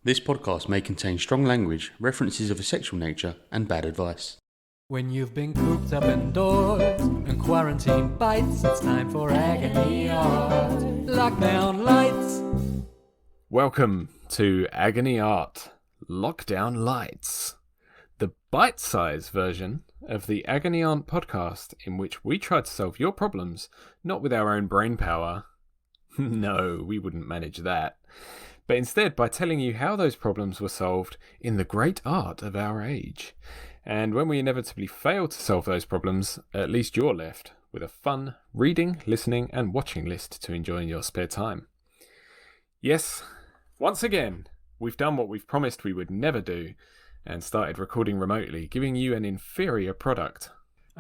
This podcast may contain strong language, references of a sexual nature, and bad advice. When you've been cooped up indoors and quarantine bites, it's time for Agony Art. Lockdown lights. Welcome to Agony Art Lockdown Lights, the bite-sized version of the Agony Art podcast in which we try to solve your problems, not with our own brain power. No, we wouldn't manage that. But instead by telling you how those problems were solved in the great art of our age. And when we inevitably fail to solve those problems, at least you're left with a fun reading, listening and watching list to enjoy in your spare time. Yes, once again, we've done what we've promised we would never do and started recording remotely, giving you an inferior product.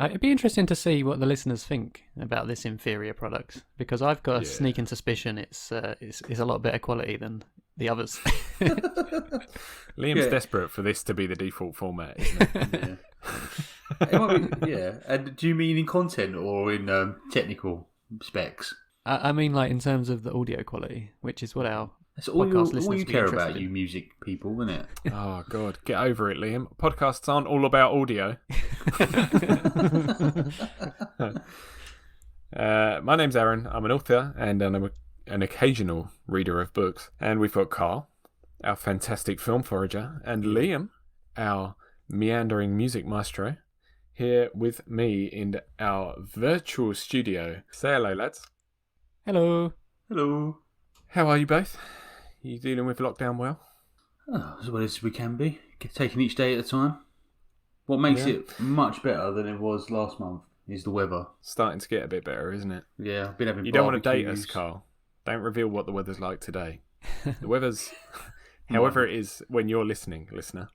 It'd be interesting to see what the listeners think about this inferior product, because I've got a sneaking suspicion it's a lot better quality than the others. Liam's desperate for this to be the default format, isn't it? It might be, yeah. And do you mean in content or in technical specs? I mean, like in terms of the audio quality, which is what our That's all podcast listeners all you be care interested about, in. you music people, isn't it? Oh, God. Get over it, Liam. Podcasts aren't all about audio. My name's Aaron. I'm an author and an occasional reader of books. And we've got Karl, our fantastic film forager, and Liam, our meandering music maestro, here with me in our virtual studio. Say hello, lads. Hello. Hello. How are you both? You dealing with lockdown well? Oh, as well as we can be. Taking each day at a time. What makes it much better than it was last month is the weather. Starting to get a bit better, isn't it? Yeah, I've been having You don't want to date barbecues. us, Karl. Don't reveal what the weather's like today. The weather's however it is when you're listening, listener.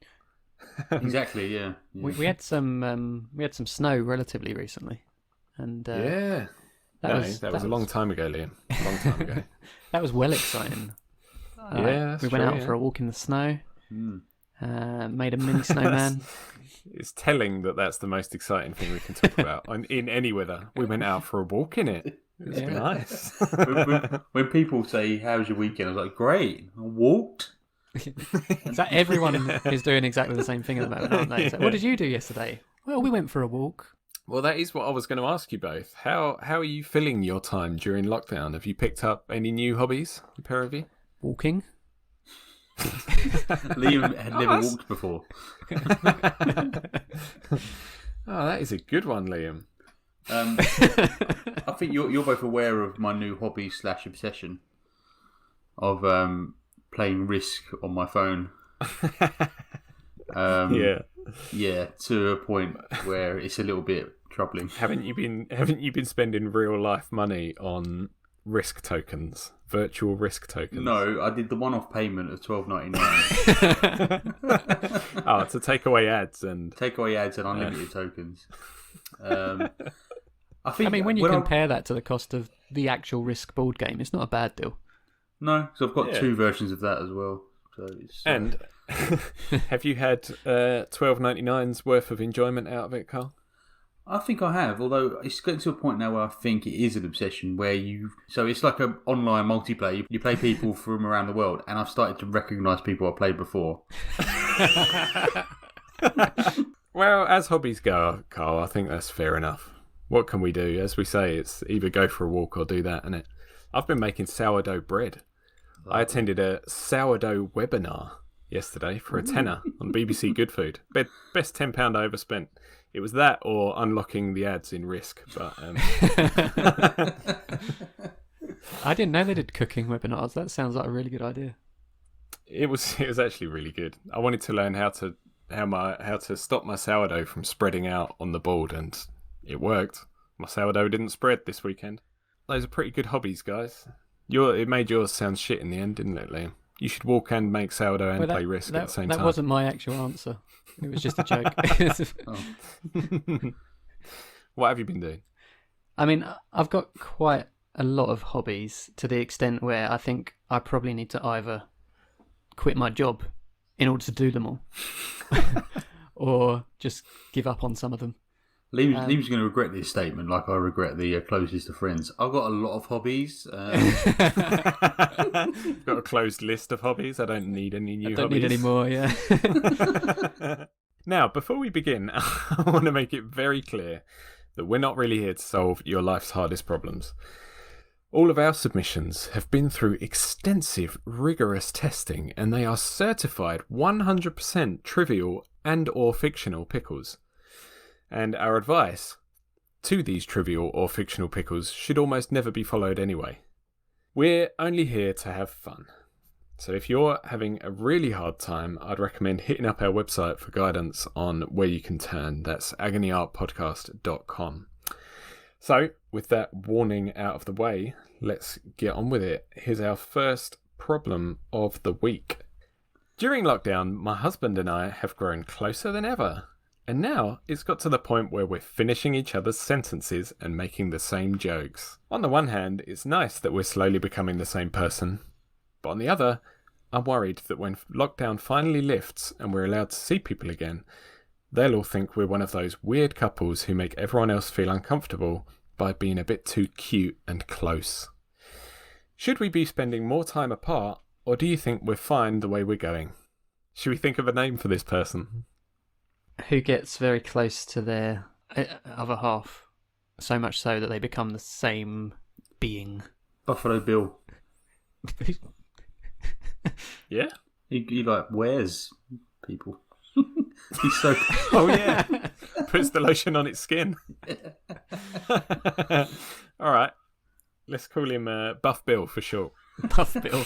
Exactly, yeah. We had some snow relatively recently, and That was a long time ago, Liam. A long time ago. That was well exciting. That's we went true, out for a walk in the snow. Made a mini snowman. It's telling that that's the most exciting thing we can talk about in any weather. We went out for a walk in it. It was nice. when people say, "How's your weekend?" I was like, "Great, I walked." Everyone is doing exactly the same thing at the moment, aren't they? So, what did you do yesterday? Well, we went for a walk. Well, that is what I was going to ask you both. How are you filling your time during lockdown? Have you picked up any new hobbies, the pair of you? Walking. Liam had never walked before. Oh, that is a good one, Liam. I think you're both aware of my new hobby / obsession of playing Risk on my phone. Yeah, to a point where it's a little bit troubling. Haven't you been spending real life money on Risk tokens, virtual Risk tokens? No, I did the one-off payment of $12.99. Oh, to take away ads and unlimited tokens. I mean, when you compare that to the cost of the actual Risk board game, it's not a bad deal. No, because I've got two versions of that as well. So it's, and have you had $12.99's worth of enjoyment out of it, Karl? I think I have, although it's getting to a point now where I think it is an obsession where so it's like an online multiplayer. You play people from around the world, and I've started to recognise people I played before. Well, as hobbies go, Karl, I think that's fair enough. What can we do? As we say, it's either go for a walk or do that, isn't it? I've been making sourdough bread. I attended a sourdough webinar yesterday for a tenner on BBC Good Food. Best £10 I ever spent. It was that or unlocking the ads in Risk. But I didn't know they did cooking webinars. That sounds like a really good idea. It was actually really good. I wanted to learn how to stop my sourdough from spreading out on the board, and it worked. My sourdough didn't spread this weekend. Those are pretty good hobbies, guys. It made yours sound shit in the end, didn't it, Liam? You should walk and make sourdough and play Risk at the same time. That wasn't my actual answer. It was just a joke. What have you been doing? I mean, I've got quite a lot of hobbies to the extent where I think I probably need to either quit my job in order to do them all or just give up on some of them. Liam's going to regret this statement, like I regret the closest of friends. I've got a lot of hobbies. I've got a closed list of hobbies. I don't need any new hobbies. I don't need any more, yeah. Now, before we begin, I want to make it very clear that we're not really here to solve your life's hardest problems. All of our submissions have been through extensive, rigorous testing, and they are certified 100% trivial and or fictional pickles. And our advice to these trivial or fictional pickles should almost never be followed anyway. We're only here to have fun. So if you're having a really hard time, I'd recommend hitting up our website for guidance on where you can turn. That's agonyartpodcast.com. So, with that warning out of the way, let's get on with it. Here's our first problem of the week. During lockdown, my husband and I have grown closer than ever. And now it's got to the point where we're finishing each other's sentences and making the same jokes. On the one hand, it's nice that we're slowly becoming the same person. But on the other, I'm worried that when lockdown finally lifts and we're allowed to see people again, they'll all think we're one of those weird couples who make everyone else feel uncomfortable by being a bit too cute and close. Should we be spending more time apart, or do you think we're fine the way we're going? Should we think of a name for this person? Who gets very close to their other half, so much so that they become the same being. Buffalo Bill. Yeah? He like wears people. He's so... Oh, yeah. Puts the lotion on its skin. All right. Let's call him Buff Bill for short. Buff Bill.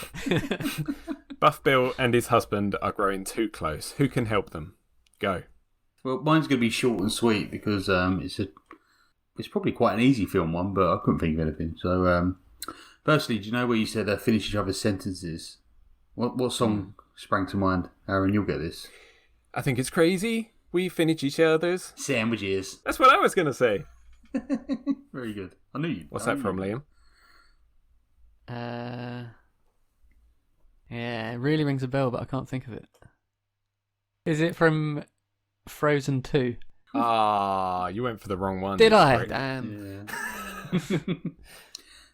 Buff Bill and his husband are growing too close. Who can help them? Go. Well, mine's going to be short and sweet because it's probably quite an easy film one, but I couldn't think of anything. So, firstly, do you know where you said finish each other's sentences? What song sprang to mind? Aaron, you'll get this. I think it's crazy. We finish each other's sandwiches. That's what I was going to say. Very good. I knew you. What's that from, Liam? Yeah, it really rings a bell, but I can't think of it. Is it from Frozen 2? Ah, you went for the wrong one. Did I? Great. Damn. Yeah.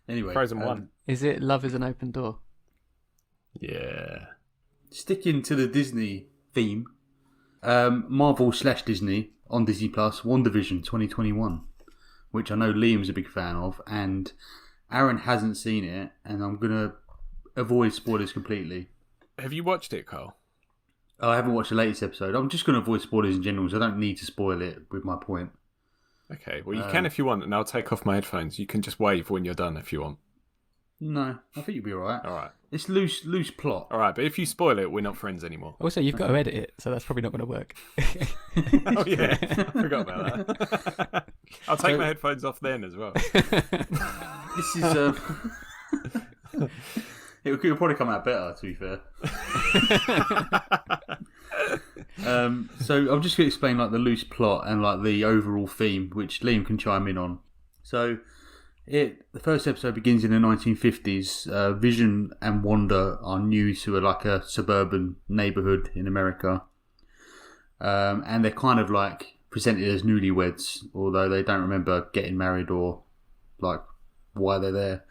Anyway. Frozen 1. Is it Love is an Open Door? Yeah. Sticking to the Disney theme, Marvel/Disney on Disney Plus, WandaVision 2021, which I know Liam's a big fan of, and Aaron hasn't seen it, and I'm going to avoid spoilers completely. Have you watched it, Karl? I haven't watched the latest episode. I'm just going to avoid spoilers in general, so I don't need to spoil it with my point. Okay, well, you can if you want, and I'll take off my headphones. You can just wave when you're done if you want. No, I think you'll be alright. Alright. It's loose plot. Alright, but if you spoil it, we're not friends anymore. Also, you've got to edit it, so that's probably not going to work. Oh, yeah. I forgot about that. I'll take my headphones off then as well. This is... It could probably come out better, to be fair. So I'm just going to explain like the loose plot and like the overall theme, which Liam can chime in on. So the first episode begins in the 1950s. Vision and Wanda are new to a suburban neighborhood in America, and they're kind of like presented as newlyweds, although they don't remember getting married or like why they're there.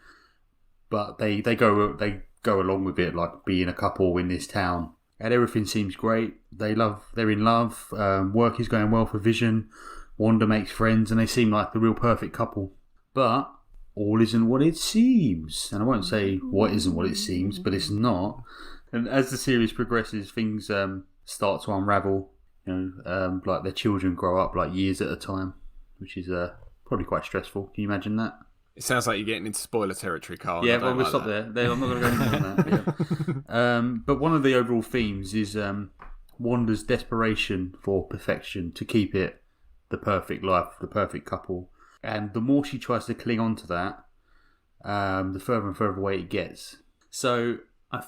But they go along with it, like being a couple in this town, and everything seems great. They're in love. Work is going well for Vision. Wanda makes friends, and they seem like the real perfect couple. But all isn't what it seems, and I won't say what isn't what it seems, but it's not. And as the series progresses, things start to unravel. Like their children grow up like years at a time, which is probably quite stressful. Can you imagine that? It sounds like you're getting into spoiler territory, Karl. Yeah, well, we'll stop there. I'm not going to go into that. Yeah. But one of the overall themes is Wanda's desperation for perfection, to keep it the perfect life, the perfect couple. And the more she tries to cling on to that, the further and further away it gets. So I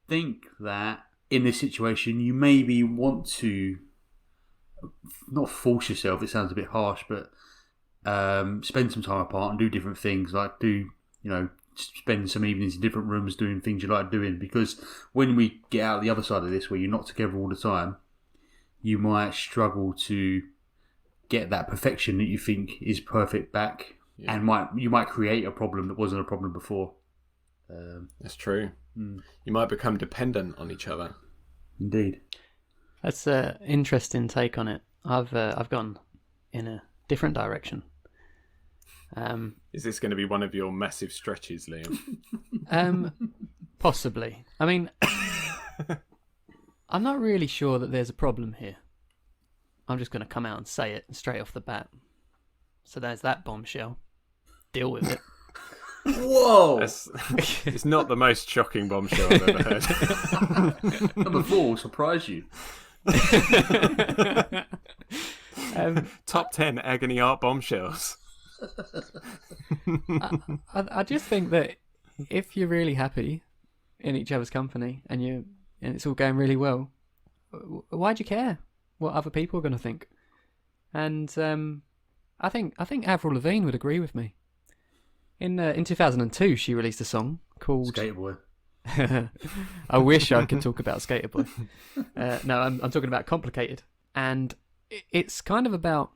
think that in this situation, you maybe want to not force yourself, it sounds a bit harsh, but spend some time apart and do different things, like spend some evenings in different rooms doing things you like doing, because when we get out the other side of this, where you're not together all the time, you might struggle to get that perfection that you think is perfect back, and you might create a problem that wasn't a problem before. That's true. You might become dependent on each other. Indeed. That's an interesting take on it. I've gone in a different direction. Is this going to be one of your massive stretches, Liam? Possibly. I mean, I'm not really sure that there's a problem here. I'm just going to come out and say it straight off the bat. So there's that bombshell. Deal with it. Whoa! It's not the most shocking bombshell I've ever heard. Number 4 will surprise you. Top 10 Agony Art bombshells. I just think that if you're really happy in each other's company and it's all going really well, why do you care what other people are going to think? And I think Avril Lavigne would agree with me. In 2002, she released a song called Skater Boy. I wish I could talk about Skater Boy. No, I'm talking about Complicated, and it's kind of about.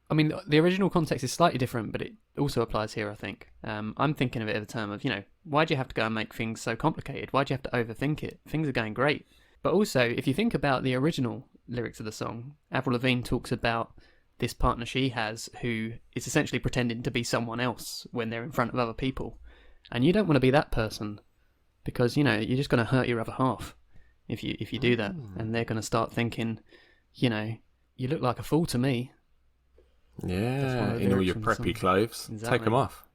I mean, the original context is slightly different, but it also applies here, I think. I'm thinking of it in the term of, why do you have to go and make things so complicated? Why do you have to overthink it? Things are going great. But also, if you think about the original lyrics of the song, Avril Lavigne talks about this partner she has who is essentially pretending to be someone else when they're in front of other people. And you don't want to be that person because, you're just going to hurt your other half if you do that. And they're going to start thinking, you look like a fool to me. Yeah, in all your preppy clothes. Exactly. Take them off.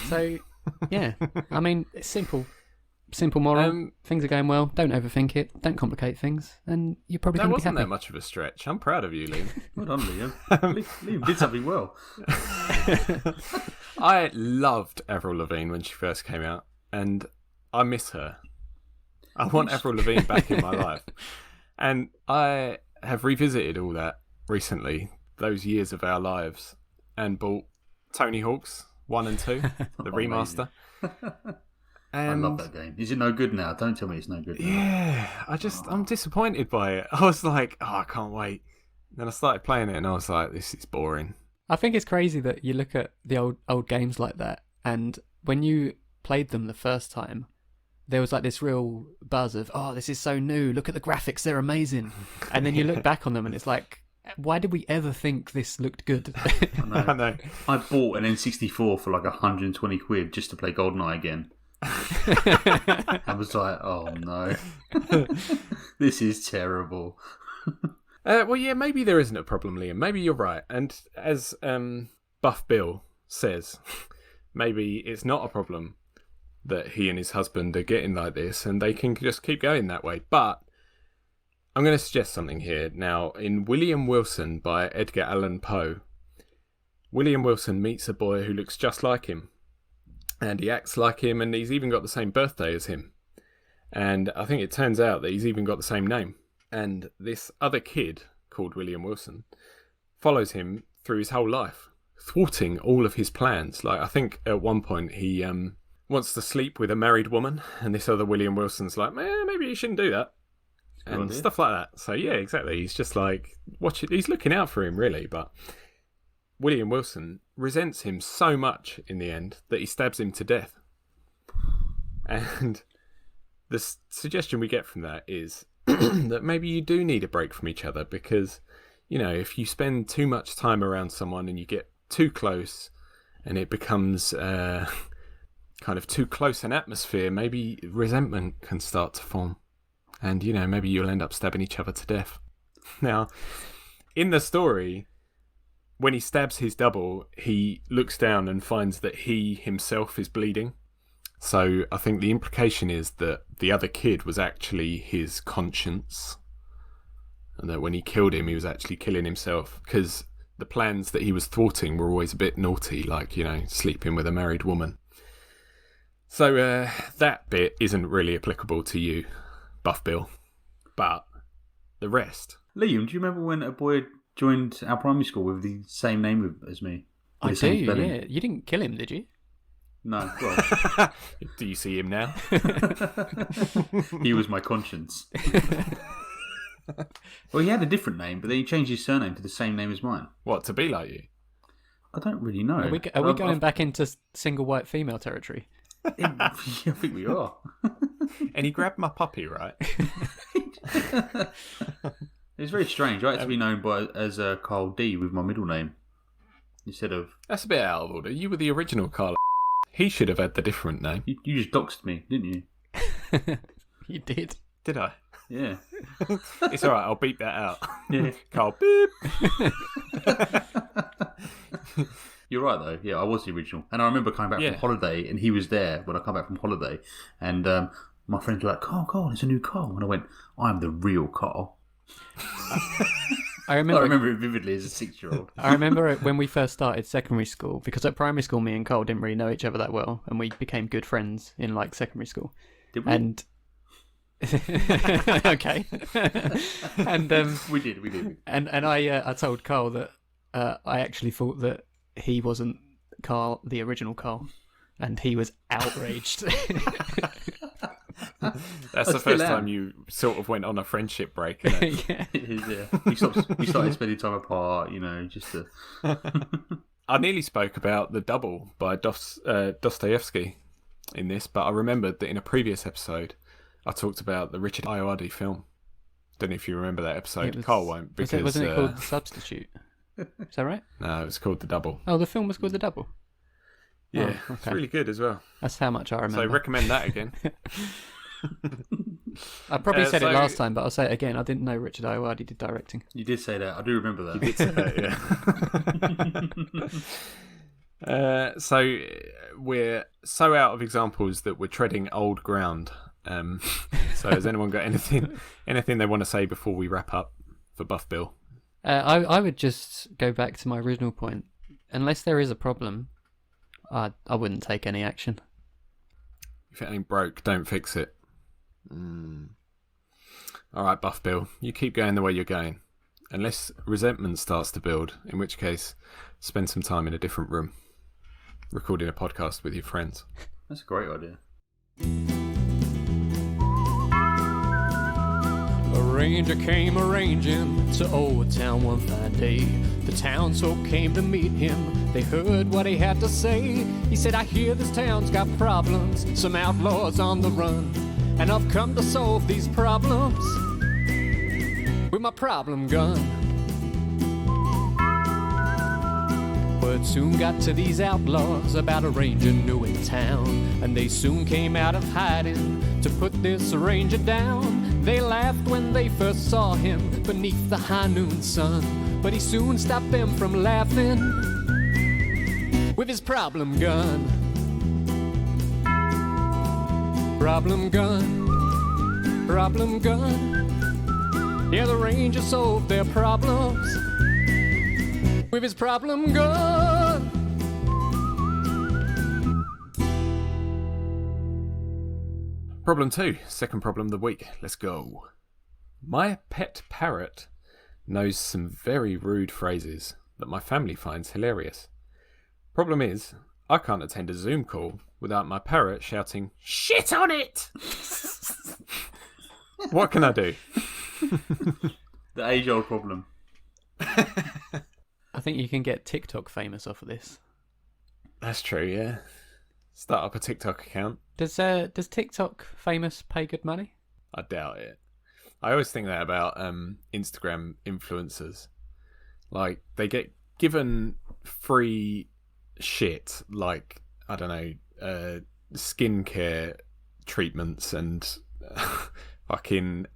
So, yeah. I mean, it's simple. Simple moral. Things are going well. Don't overthink it. Don't complicate things. And you're probably going to be happy. That wasn't that much of a stretch. I'm proud of you, Liam. Well done, Liam. Liam did something well. I loved Avril Lavigne when she first came out, and I miss her. I want Avril Lavigne back in my life. And I have revisited all that recently, those years of our lives, and bought Tony Hawk's 1 and 2, the remaster. And I love that game. Is it no good now? Don't tell me it's no good now. Yeah, I'm disappointed by it. I was like, I can't wait. Then I started playing it and I was like, this is boring. I think it's crazy that you look at the old games like that, and when you played them the first time, there was like this real buzz of, this is so new, look at the graphics, they're amazing. And then you look back on them and it's like, why did we ever think this looked good? I know. I bought an N64 for like 120 quid just to play GoldenEye again. I was like, oh no, this is terrible. Well, yeah, maybe there isn't a problem, Liam. Maybe you're right. And as Buff Bill says, maybe it's not a problem that he and his husband are getting like this and they can just keep going that way. But I'm going to suggest something here. Now, in William Wilson by Edgar Allan Poe, William Wilson meets a boy who looks just like him. And he acts like him, and he's even got the same birthday as him. And I think it turns out that he's even got the same name. And this other kid, called William Wilson, follows him through his whole life, thwarting all of his plans. Like, I think at one point he wants to sleep with a married woman, and this other William Wilson's like, maybe you shouldn't do that. And stuff like that. So, yeah, exactly. He's just like, watch it. He's looking out for him, really, but William Wilson resents him so much in the end that he stabs him to death. And the suggestion we get from that is that maybe you do need a break from each other because, if you spend too much time around someone and you get too close and it becomes kind of too close an atmosphere, maybe resentment can start to form. And, maybe you'll end up stabbing each other to death. Now, in the story, when he stabs his double, he looks down and finds that he himself is bleeding. So I think the implication is that the other kid was actually his conscience. And that when he killed him, he was actually killing himself. Because the plans that he was thwarting were always a bit naughty, like, sleeping with a married woman. So that bit isn't really applicable to you, Buff Bill. But the rest. Liam, do you remember when a boy joined our primary school with the same name as me? I do, yeah. You didn't kill him, did you? No, well. Do you see him now? He was my conscience. Well, he had a different name, but then he changed his surname to the same name as mine. What, to be like you? I don't really know. Are we going back into single white female territory? Yeah, I think we are. And he grabbed my puppy, right? It's very strange. I had to be known as Karl D with my middle name instead of. That's a bit out of order. You were the original Karl. He should have had the different name. You just doxed me, didn't you? You did. Did I? Yeah. It's alright, I'll beep that out. Yeah. Karl, beep. You're right though. Yeah, I was the original, and I remember coming back from holiday, and he was there when I come back from holiday, and my friends were like, "Carl, there's a new Carl," and I went, "I'm the real Carl." I remember it vividly as a 6-year-old. I remember it when we first started secondary school, because at primary school, me and Karl didn't really know each other that well, and we became good friends in like secondary school. Did we? And okay, and we did. And I told Karl that I actually thought that he wasn't Karl, the original Karl, and he was outraged. That's the first time you sort of went on a friendship break, isn't it? Yeah. It is, yeah. We started spending time apart, just to... I nearly spoke about The Double by Dostoevsky in this, but I remembered that in a previous episode I talked about the Richard Ayoade film. Don't know if you remember that episode. Karl won't, because... Wasn't it called The Substitute? Is that right? No, it was called The Double. Oh, the film was called The Double? Yeah, Oh, okay. It's really good as well. That's how much I remember. So recommend that again. I probably said it last time, but I'll say it again. I didn't know Richard Ayoade did directing. You did say that. I do remember that. You did say that, yeah. So we're so out of examples that we're treading old ground. So has anyone got anything they want to say before we wrap up for Buff Bill? I would just go back to my original point. Unless there is a problem, I wouldn't take any action. If it ain't broke, don't fix it. All right, Buff Bill, you keep going the way you're going. Unless resentment starts to build, in which case, spend some time in a different room, recording a podcast with your friends. That's a great idea. A ranger came a-ranging to Old Town one fine day. The townsfolk came to meet him. They heard what he had to say. He said, I hear this town's got problems, some outlaws on the run, and I've come to solve these problems with my problem gun. Word soon got to these outlaws about a ranger new in town, and they soon came out of hiding to put this ranger down. They laughed when they first saw him beneath the high noon sun, but he soon stopped them from laughing with his problem gun. Problem gun, problem gun. Yeah, the ranger solved their problems with his problem gun. Problem 2, second problem of the week. Let's go. My pet parrot knows some very rude phrases that my family finds hilarious. Problem is, I can't attend a Zoom call without my parrot shouting, "Shit on it!" What can I do? The age-old problem. I think you can get TikTok famous off of this. That's true, yeah. Start up a TikTok account. Does TikTok famous pay good money? I doubt it. I always think that about Instagram influencers. Like, they get given free shit, like, I don't know, skincare treatments and fucking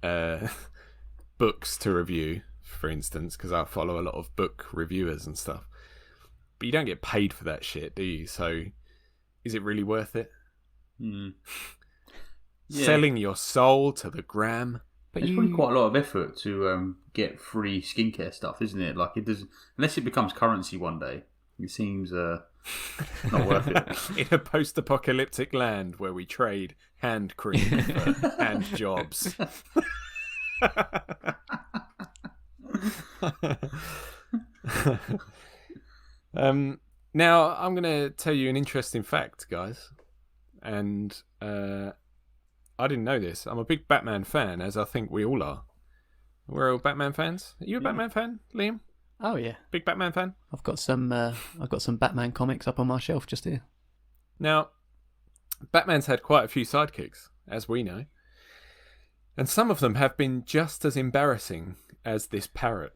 books to review, for instance, because I follow a lot of book reviewers and stuff. But you don't get paid for that shit, do you? So, is it really worth it? Yeah. Selling your soul to the gram. But it's probably quite a lot of effort to get free skincare stuff, isn't it? Like, it does, unless it becomes currency one day. It seems not worth it. In a post-apocalyptic land where we trade hand cream for hand jobs. Now, I'm going to tell you an interesting fact, guys. And I didn't know this. I'm a big Batman fan, as I think we all are. We're all Batman fans. Are you a Batman fan, Liam? Oh yeah, Big Batman fan? I've got some Batman comics up on my shelf just here. Now, Batman's had quite a few sidekicks, as we know. And some of them have been just as embarrassing as this parrot.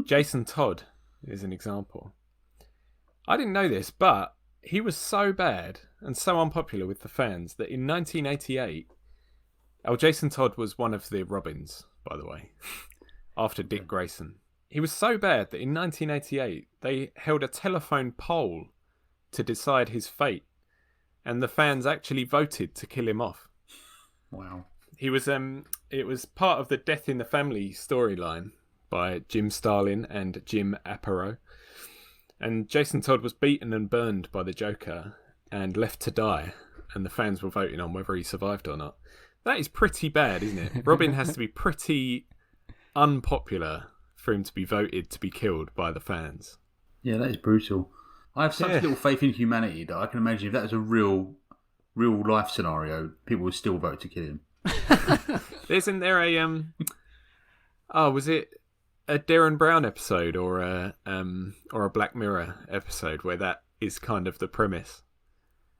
Jason Todd is an example. I didn't know this, but he was so bad and so unpopular with the fans that in 1988... Oh, Jason Todd was one of the Robins, by the way, after Dick Grayson. He was so bad that in 1988 they held a telephone poll to decide his fate, and the fans actually voted to kill him off. Wow. He was it was part of the Death in the Family storyline by Jim Starlin and Jim Aparo. And Jason Todd was beaten and burned by the Joker and left to die, and the fans were voting on whether he survived or not. That is pretty bad, isn't it? Robin has to be pretty unpopular for him to be voted to be killed by the fans. Yeah, that is brutal. I have such little faith in humanity that I can imagine if that was a real life scenario, people would still vote to kill him. Isn't there a was it a Darren Brown episode or a Black Mirror episode where that is kind of the premise?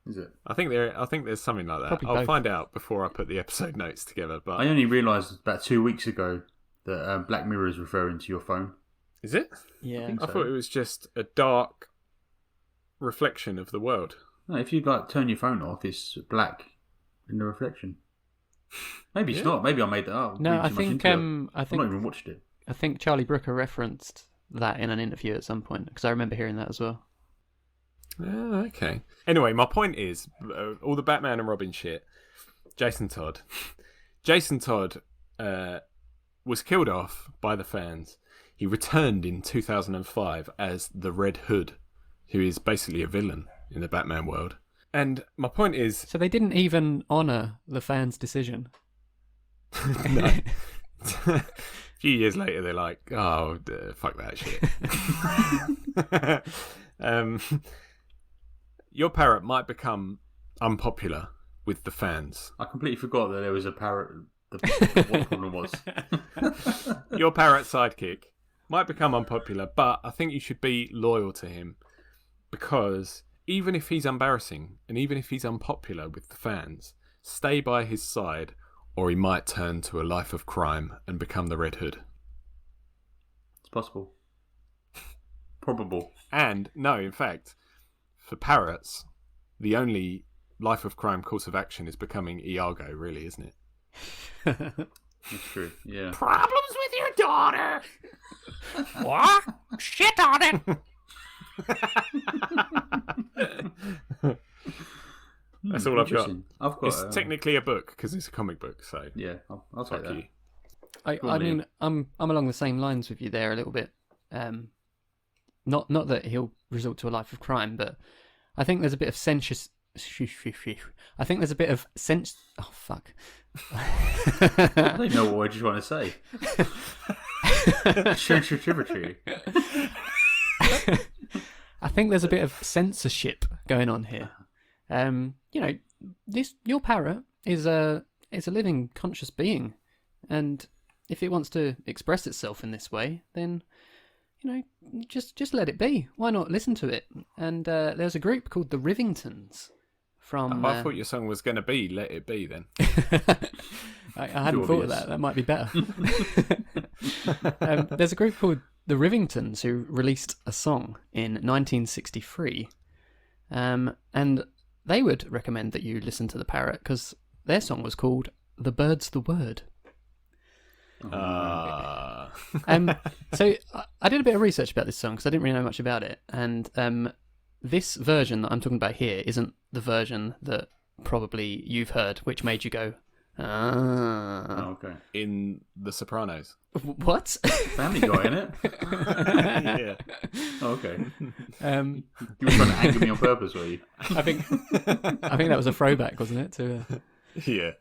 Is it? I think there's something like that. Probably I'll both. find out before I put the episode notes together. But I only realised about 2 weeks ago that Black Mirror is referring to your phone. is it? Yeah. think I so. thought it was just a dark reflection of the world. No, if you turn your phone off, it's black in the reflection. Maybe it's not. Maybe I made that up. No, Read I too much think into it. I I've think not even watched it. I think Charlie Brooker referenced that in an interview at some point because I remember hearing that as well. Oh, okay. Anyway, my point is, all the Batman and Robin shit, Jason Todd. Jason Todd was killed off by the fans. He returned in 2005 as the Red Hood, who is basically a villain in the Batman world. And my point is... So they didn't even honour the fans' decision. No. A few years later, they're like, oh, fuck that shit. Your parrot might become unpopular with the fans. I completely forgot that there was a parrot. What the problem was. Your parrot sidekick might become unpopular, but I think you should be loyal to him because even if he's embarrassing and even if he's unpopular with the fans, stay by his side or he might turn to a life of crime and become the Red Hood. It's possible. Probable. And, no, in fact, for parrots, the only life of crime course of action is becoming Iago, really, isn't it? That's true, yeah. Problems with your daughter! What? Shit on it! That's all I've got. Interesting. I've got. It's technically a book because it's a comic book, so Yeah, I'll take fuck that. you. I Go on, mean, I'm along the same lines with you there a little bit. Not that he'll resort to a life of crime, but I think there's a bit of I think there's a bit of sense. Oh fuck! I don't know what word you're trying to say. Sensitivity. I think there's a bit of censorship going on here. Your parrot is a living, conscious being, and if it wants to express itself in this way, then just let it be. Why not listen to it? And there's a group called the Rivingtons from. I thought your song was going to be "Let It Be." Then I hadn't thought of that. That might be better. There's a group called the Rivingtons who released a song in 1963, and they would recommend that you listen to the Parrot because their song was called "The Bird's the Word." So I did a bit of research about this song because I didn't really know much about it, and this version that I'm talking about here isn't the version that probably you've heard, which made you go, "Ah." Oh, okay. in The Sopranos. What? Family Guy, innit? Yeah. Oh, okay. Um, You were trying to anger me on purpose, were you? I think that was a throwback, wasn't it? To Yeah.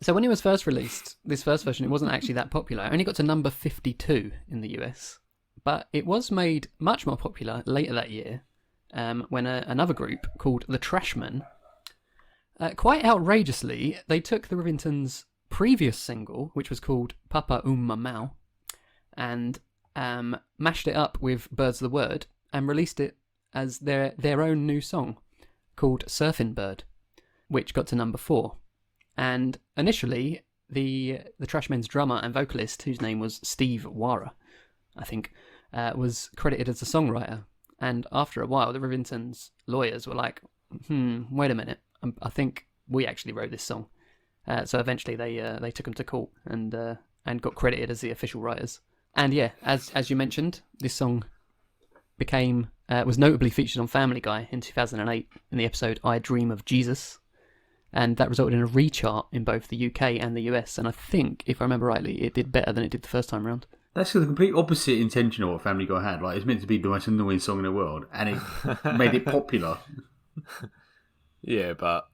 so when it was first released, this first version, it wasn't actually that popular. It only got to number 52 in the US, but it was made much more popular later that year when another group called the Trashmen, quite outrageously, they took the Rivingtons' previous single, which was called Papa Mau, and mashed it up with Birds of the Word and released it as their own new song called Surfing Bird, which got to number 4. And initially, the Trashmen's drummer and vocalist, whose name was Steve Wara, I think, was credited as the songwriter. And after a while, the Rivingtons' lawyers were like, wait a minute, I think we actually wrote this song. So eventually they took him to court and got credited as the official writers. And yeah, as you mentioned, this song was notably featured on Family Guy in 2008 in the episode I Dream of Jesus. And that resulted in a rechart in both the UK and the US. And I think, if I remember rightly, it did better than it did the first time round. That's the complete opposite intention of what Family Guy had. Like, it's meant to be the most annoying song in the world, and it made it popular. Yeah, but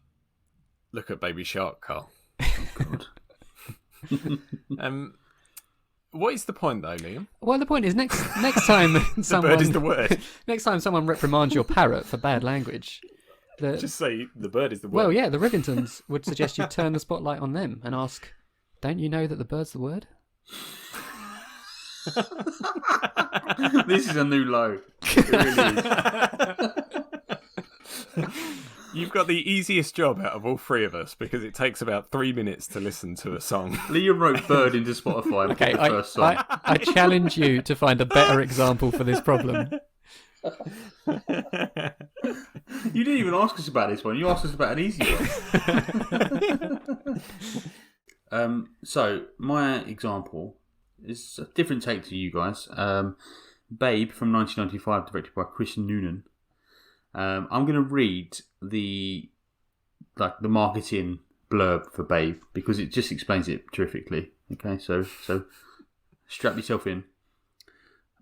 look at Baby Shark, Karl. Oh, God. What is the point, though, Liam? Well, the point is next time someone bird is the word. Next time someone reprimands your parrot for bad language, Just say the bird is the word. Well, yeah, the Rivingtons would suggest you turn the spotlight on them and ask, "Don't you know that the bird's the word?" This is a new low. It really is. You've got the easiest job out of all three of us because it takes about 3 minutes to listen to a song. Liam wrote bird into Spotify. Okay, the first song. I challenge you to find a better example for this problem. You didn't even ask us about this one. You asked us about an easy one. So, my example is a different take to you guys. Babe from 1995, directed by Chris Noonan. I'm going to read the marketing blurb for Babe because it just explains it terrifically. Okay, so strap yourself in.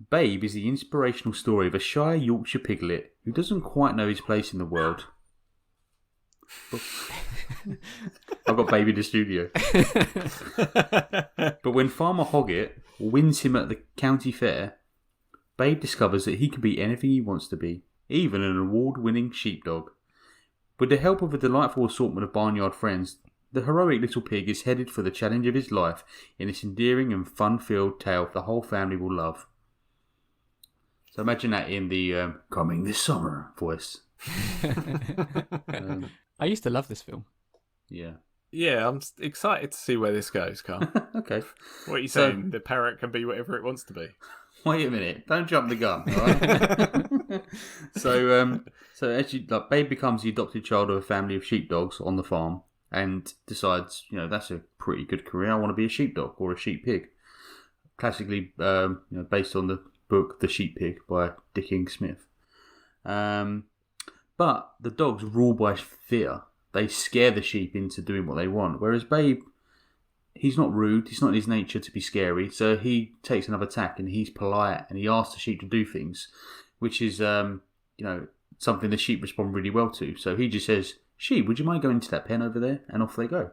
Babe is the inspirational story of a shy Yorkshire piglet who doesn't quite know his place in the world. I've got Babe in the studio. But when Farmer Hoggett wins him at the county fair, Babe discovers that he can be anything he wants to be, even an award-winning sheepdog. With the help of a delightful assortment of barnyard friends, the heroic little pig is headed for the challenge of his life in this endearing and fun-filled tale the whole family will love. So imagine that in the coming this summer voice. I used to love this film. Yeah. Yeah, I'm excited to see where this goes, Karl. Okay. What are you saying? The parrot can be whatever it wants to be. Wait a minute! Don't jump the gun. All right? So actually, Babe becomes the adopted child of a family of sheepdogs on the farm, and decides, that's a pretty good career. I want to be a sheepdog or a sheep pig. Classically, based on the book The Sheep Pig by Dicking Smith. But the dogs rule by fear. They scare the sheep into doing what they want. Whereas Babe, he's not rude. It's not in his nature to be scary. So he takes another tack and he's polite and he asks the sheep to do things, which is, something the sheep respond really well to. So he just says, "Sheep, would you mind going into that pen over there?" And off they go.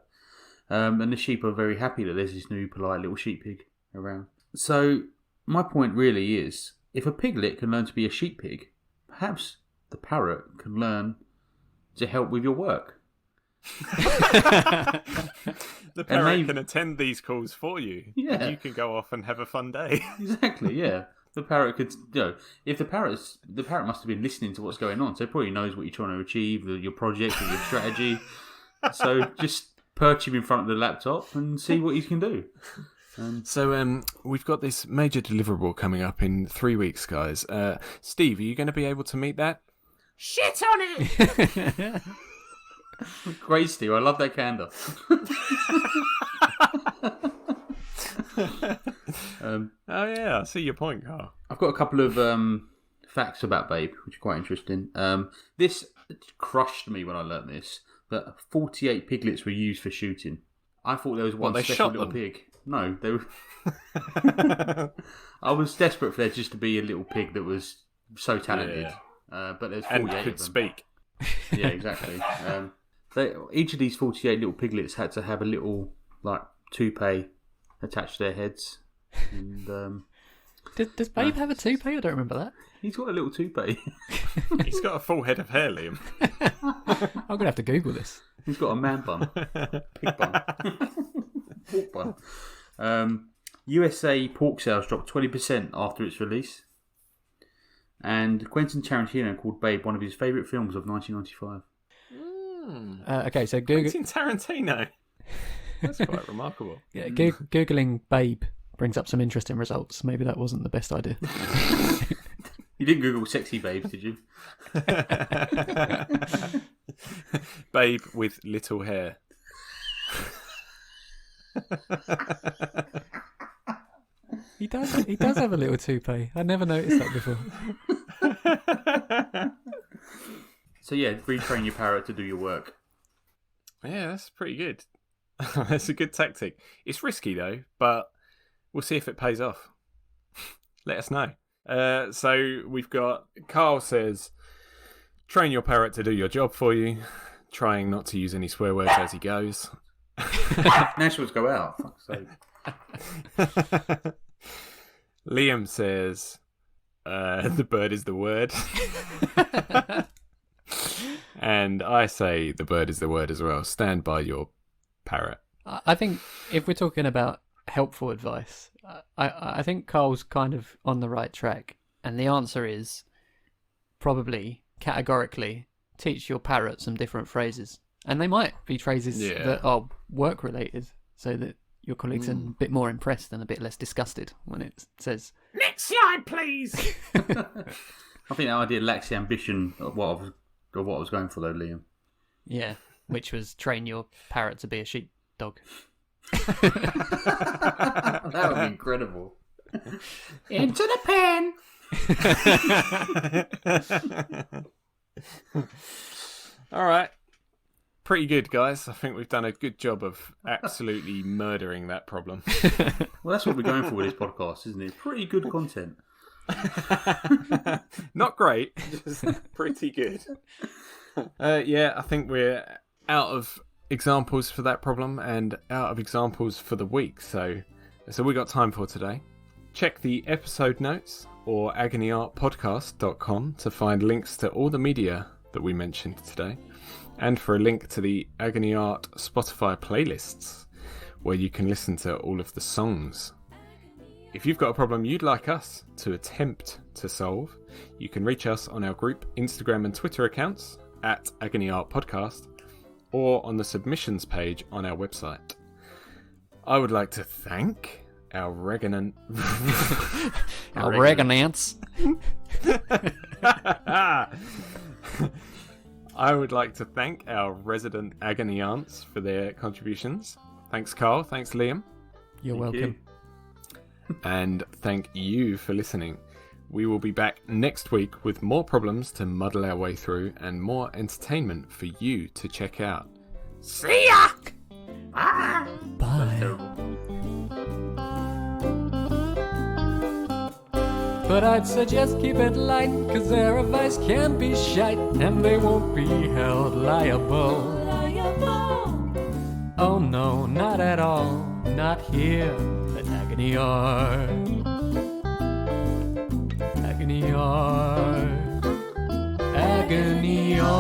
And the sheep are very happy that there's this new polite little sheep pig around. So my point really is, if a piglet can learn to be a sheep pig, perhaps the parrot can learn to help with your work. The parrot can attend these calls for you. Yeah. And you can go off and have a fun day. Exactly, yeah. The parrot could, if the parrot must have been listening to what's going on, so it probably knows what you're trying to achieve, your project or your strategy. So just perch him in front of the laptop and see what he can do. So we've got this major deliverable coming up in 3 weeks, guys. Steve, are you going to be able to meet that? Shit on it! Great, Steve. I love that candor. Oh yeah, I see your point, Karl. I've got a couple of facts about Babe, which are quite interesting. This crushed me when I learnt this, that 48 piglets were used for shooting. I thought there was one they special shot little them? pig. No, they were... I was desperate for there just to be a little pig that was so talented. Yeah. But there's 48 And of them. could speak. Yeah, exactly. Each of these 48 little piglets had to have a little toupee attached to their heads. And Does Babe have a toupee? I don't remember that. he's got a little toupee. He's got a full head of hair, Liam. I'm going to have to Google this. He's got a man bun. Pig bun. Pork bun. USA pork sales dropped 20% after its release. And Quentin Tarantino called Babe one of his favourite films of 1995. Okay, so Google. Quentin Tarantino. That's quite remarkable. Yeah, Googling Babe brings up some interesting results. Maybe that wasn't the best idea. You didn't Google sexy babes, did you? Babe with little hair. He does have a little toupee. I never noticed that before. So yeah, retrain your parrot to do your work. Yeah, that's pretty good. That's a good tactic. It's risky though, but we'll see if it pays off. Let us know. So we've got Karl says, train your parrot to do your job for you, trying not to use any swear words as he goes. Nationals go out. Fuck's sake. Liam says, the bird is the word. And I say the bird is the word as well. Stand by your parrot. I think if we're talking about helpful advice, I think Karl's kind of on the right track. And the answer is probably, categorically, teach your parrot some different phrases. And they might be phrases that are work-related, so that your colleagues are a bit more impressed and a bit less disgusted when it says, Next slide, please. I think that idea lacks the ambition of what I was going for, though, Liam. yeah, which was train your parrot to be a sheepdog. That would be incredible. Into the pen. All right. Pretty good, guys. I think we've done a good job of absolutely murdering that problem. Well, that's what we're going for with this podcast, isn't it? Pretty good content. Not great, just pretty good. Yeah, I think we're out of examples for that problem and out of examples for the week. So we got time for today. Check the episode notes or agonyartpodcast.com to find links to all the media that we mentioned today, and for a link to the Agony Art Spotify playlists, where you can listen to all of the songs. If you've got a problem you'd like us to attempt to solve, you can reach us on our group Instagram and Twitter accounts at Agony Art Podcast, or on the submissions page on our website. I would like to thank our regnant... Our regnants. I would like to thank our resident Agony Aunts for their contributions. Thanks, Karl. Thanks, Liam. You're welcome. And thank you for listening. We will be back next week with more problems to muddle our way through and more entertainment for you to check out. See ya. Bye. But I'd suggest keep it light, 'cause their advice can be shite, and they won't be held liable. Oh no, not at all, not here at Agony Art. Agony Art. Agony Art.